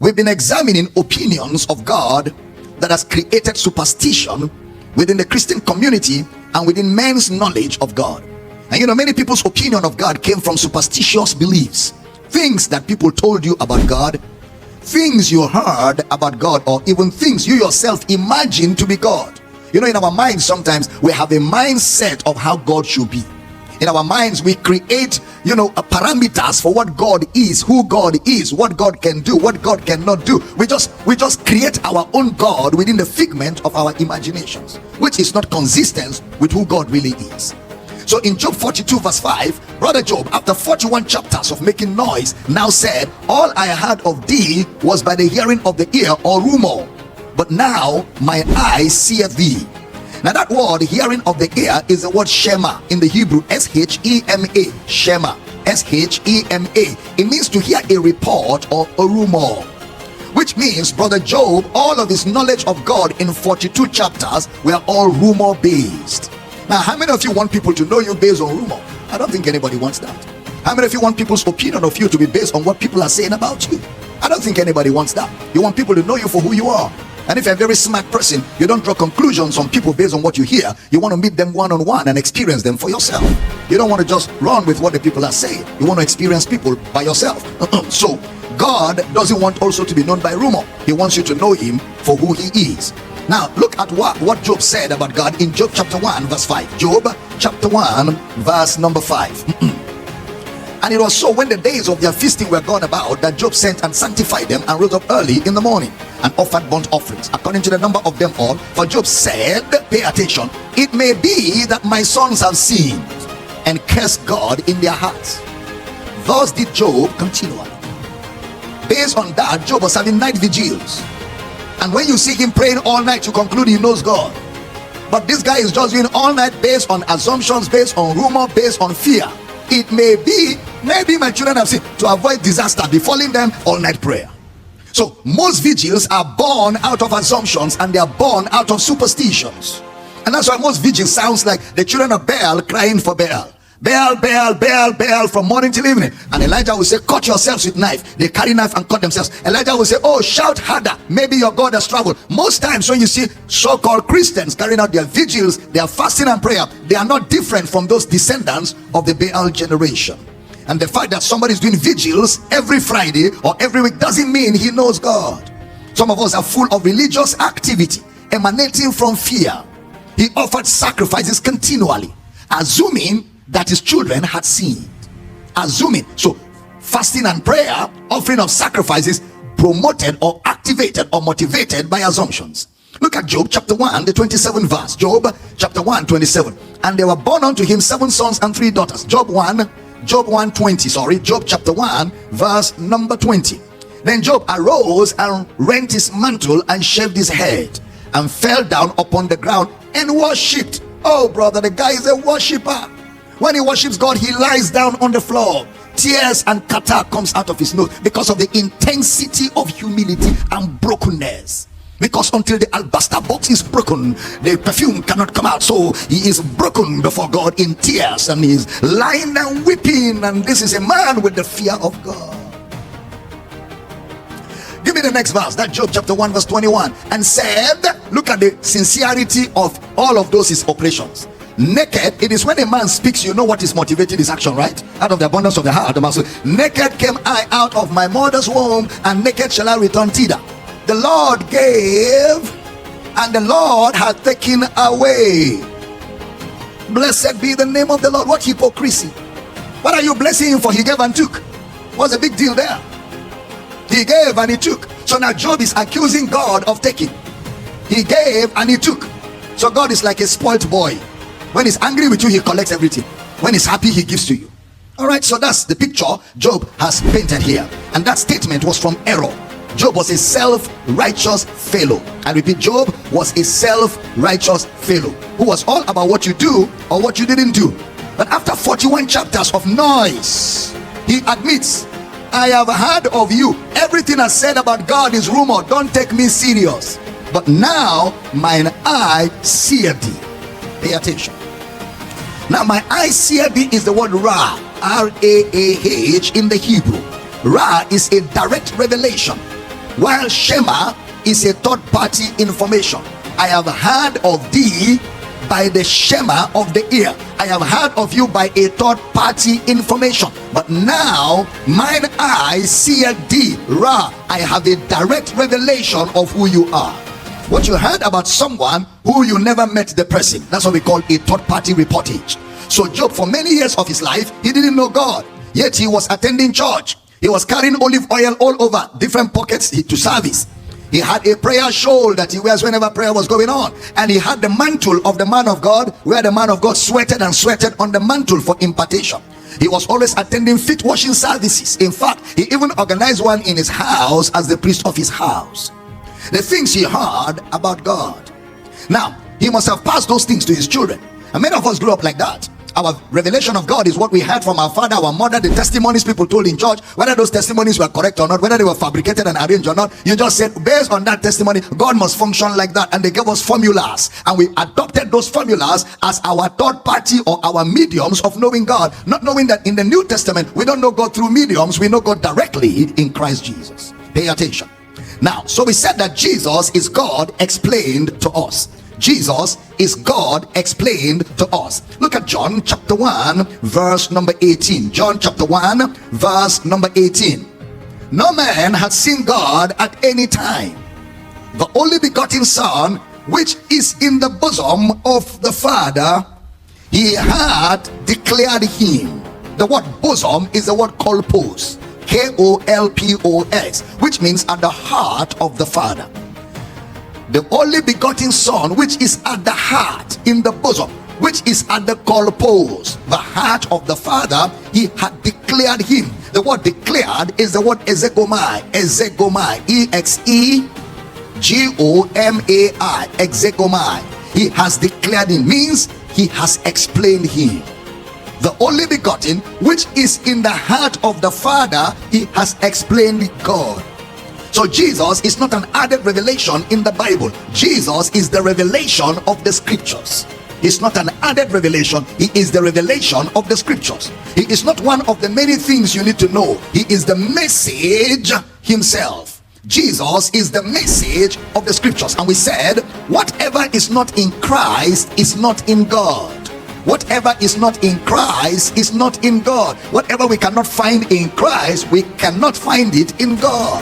We've been examining opinions of God that has created superstition within the Christian community and within men's knowledge of God. And you know, many people's opinion of God came from superstitious beliefs, things that people told you about God, things you heard about God, or even things you yourself imagine to be God. You know, in our minds sometimes we have a mindset of how God should be. In our minds we create, parameters for what God is, who God is, what God can do, what God cannot do. We just create our own God within the figment of our imaginations, which is not consistent with who God really is. So in Job 42 verse 5, brother Job, after 41 chapters of making noise, now said, all I heard of thee was by the hearing of the ear or rumor, but now my eye seeth thee. Now that word hearing of the ear is the word Shema in the Hebrew, S-H-E-M-A, Shema, S-H-E-M-A. It means to hear a report or a rumor, which means brother Job, all of his knowledge of God in 42 chapters were all rumor based. Now, how many of you want people to know you based on rumor? I don't think anybody wants that. How many of you want people's opinion of you to be based on what people are saying about you? I don't think anybody wants that. You want people to know you for who you are. And if you're a very smart person, you don't draw conclusions on people based on what you hear. You want to meet them one-on-one and experience them for yourself. You don't want to just run with what the people are saying. You want to experience people by yourself. So God doesn't want also to be known by rumor. He wants you to know him for who he is. Now look at what Job said about God in Job chapter 1 verse 5. Job chapter 1 verse number 5. And it was so, when the days of their feasting were gone about, that Job sent and sanctified them and rose up early in the morning and offered burnt offerings according to the number of them all. For Job said, pay attention, it may be that my sons have sinned and cursed God in their hearts. Thus did Job continually. Based on that, Job was having night vigils. And when you see him praying all night, you conclude he knows God. But this guy is just doing all night based on assumptions, based on rumor, based on fear. It may be, maybe my children have sinned, to avoid disaster befalling them, all night prayer. So most vigils are born out of assumptions and they are born out of superstitions. And that's why most vigils sounds like the children of Baal crying for Baal. Baal, Baal, Baal, Baal from morning till evening. And Elijah will say, cut yourselves with knife. They carry knife and cut themselves. Elijah will say, oh, shout harder. Maybe your God has traveled. Most times when you see so-called Christians carrying out their vigils, their fasting and prayer, they are not different from those descendants of the Baal generation. And the fact that somebody is doing vigils every Friday or every week doesn't mean he knows God. Some of us are full of religious activity emanating from fear. He offered sacrifices continually, assuming that his children had sinned. Assuming. So fasting and prayer, offering of sacrifices, promoted or activated or motivated by assumptions. Look at Job chapter 1, the 27th verse. Job chapter 1, 27. And there were born unto him 7 sons and 3 daughters. Job 1:20. Job chapter 1 verse number 20. Then Job arose and rent his mantle and shaved his head and fell down upon the ground and worshipped. Oh brother, the guy is a worshipper. When he worships God, he lies down on the floor. Tears and catarrh comes out of his nose because of the intensity of humility and brokenness. Because until the alabaster box is broken, the perfume cannot come out. So he is broken before God in tears and he is lying and weeping. And this is a man with the fear of God. Give me the next verse. That Job chapter 1 verse 21. And said, look at the sincerity of all of those his operations. Naked, it is when a man speaks, you know what is motivating his action, right? Out of the abundance of the heart, the man says, naked came I out of my mother's womb, and naked shall I return thither. The Lord gave, and the Lord hath taken away. Blessed be the name of the Lord. What hypocrisy! What are you blessing him for? He gave and took. What's the big deal there? He gave and he took. So now Job is accusing God of taking. He gave and he took. So God is like a spoilt boy. When he's angry with you, he collects everything. When he's happy, he gives to you. All right, so that's the picture Job has painted here. And that statement was from error. Job was a self-righteous fellow. I repeat, Job was a self-righteous fellow who was all about what you do or what you didn't do. But after 41 chapters of noise, he admits, I have heard of you. Everything I said about God is rumor. Don't take me serious. But now mine eye seeth thee. Pay attention. Now my eye seeth thee is the word Ra, R-A-A-H in the Hebrew. Ra is a direct revelation. while Shema is a third party information. I have heard of thee by the Shema of the ear. I have heard of you by a third party information. But now mine eyes see thee, Ra. I have a direct revelation of who you are. What you heard about someone who you never met the person, that's what we call a third party reportage. So Job, for many years of his life, he didn't know God, yet he was attending church. He was carrying olive oil all over different pockets to service. He had a prayer shawl that he wears whenever prayer was going on, and he had the mantle of the man of God, where the man of God sweated and sweated on the mantle for impartation. He was always attending feet washing services. In fact, he even organized one in his house as the priest of his house. The things he heard about God, now he must have passed those things to his children, and many of us grew up like that. Our revelation of God is what we heard from our father, our mother, the testimonies people told in church. Whether those testimonies were correct or not, whether they were fabricated and arranged or not, you just said, based on that testimony, God must function like that. And they gave us formulas, and we adopted those formulas as our third party or our mediums of knowing God, not knowing that in the New Testament we don't know God through mediums, we know God directly in Christ Jesus. Pay attention. Now, so we said that Jesus is God explained to us. Jesus is God explained to us. Look at John chapter 1 verse number 18. John chapter 1 verse number 18. No man hath seen God at any time. The only begotten Son, which is in the bosom of the Father, he had declared him. The word bosom is the word kolpos, Kolpos, which means at the heart of the Father. The only begotten Son, which is at the heart, in the bosom, which is at the kolpos, the heart of the Father, he had declared him. The word declared is the word exegomai, exegomai, E-X-E-G-O-M-A-I, exegomai. He has declared him, means he has explained him. The only begotten, which is in the heart of the Father, he has explained God. So Jesus is not an added revelation in the Bible. Jesus is the revelation of the scriptures. He's not an added revelation. He is the revelation of the scriptures. He is not one of the many things you need to know. He is the message himself. Jesus is the message of the scriptures. And we said, whatever is not in Christ is not in God. Whatever is not in Christ is not in God. Whatever we cannot find in Christ, we cannot find it in God.